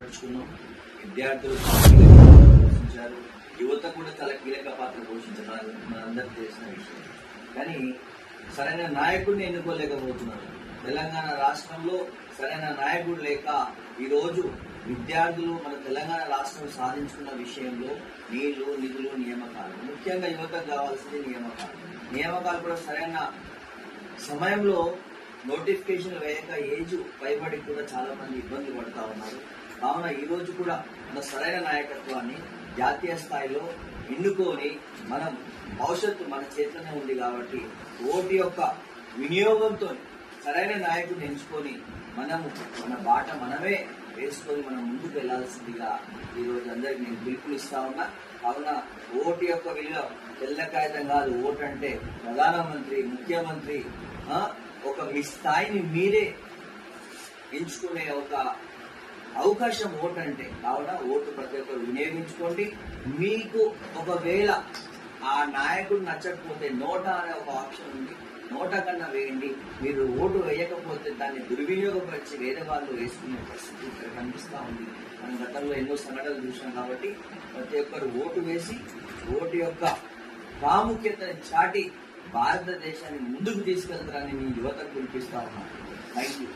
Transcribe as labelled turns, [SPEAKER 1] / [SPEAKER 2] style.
[SPEAKER 1] విద్యార్థులు పోషించారు, యువత కూడా చాలా కీలక పాత్ర పోషించారు, మనందరికి తెలిసిన విషయం. కానీ సరైన నాయకుడిని ఎన్నుకోలేకపోతున్నారు. తెలంగాణ రాష్ట్రంలో సరైన నాయకుడు లేక ఈరోజు విద్యార్థులు మన తెలంగాణ రాష్ట్రం సాధించుకున్న విషయంలో నీళ్లు, నిధులు, నియామకాలు, ముఖ్యంగా యువతకు కావాల్సింది నియామకాలు కూడా సరైన సమయంలో నోటిఫికేషన్ వేయక ఏజ్ పైబడి కూడా చాలా మంది ఇబ్బంది పడుతూ ఉన్నారు. కావున ఈ రోజు కూడా మన సరైన నాయకత్వాన్ని జాతీయ స్థాయిలో ఎన్నుకొని మనం భవిష్యత్తు మన చేతిలోనే ఉంది కాబట్టి ఓటు యొక్క వినియోగంతో సరైన నాయకుడిని ఎంచుకొని మనము మన బాట మనమే వేసుకొని మనం ముందుకు వెళ్లాల్సిందిగా ఈరోజు అందరికి నేను పిలుపునిస్తా ఉన్నా. కావున ఓటు యొక్క విలువ తెల్ల కాగితం కాదు. ఓటు అంటే ప్రధానమంత్రి, ముఖ్యమంత్రి ఒక మీ స్థాయిని మీరే ఎంచుకునే ఒక అవకాశం ఓటు అంటే. కావున ఓటు ప్రతి ఒక్కరు వినియోగించుకోండి. మీకు ఒకవేళ ఆ నాయకుడు నచ్చకపోతే నోటా అనే ఒక ఆప్షన్ ఉంది, నోటా కన్నా వేయండి. మీరు ఓటు వేయకపోతే దాన్ని దుర్వినియోగపరిచి వేరే వాళ్ళు వేసుకునే పరిస్థితి ఇక్కడ కనిపిస్తూ ఉంది. మనం గతంలో ఎన్నో సంఘటనలు చూసినాం. కాబట్టి ప్రతి ఒక్కరు ఓటు వేసి ఓటు యొక్క ప్రాముఖ్యతని చాటి భారతదేశాన్ని ముందుకు తీసుకెళ్తారని మీ యువతకు పిలిపిస్తా ఉన్నాను. Thank you.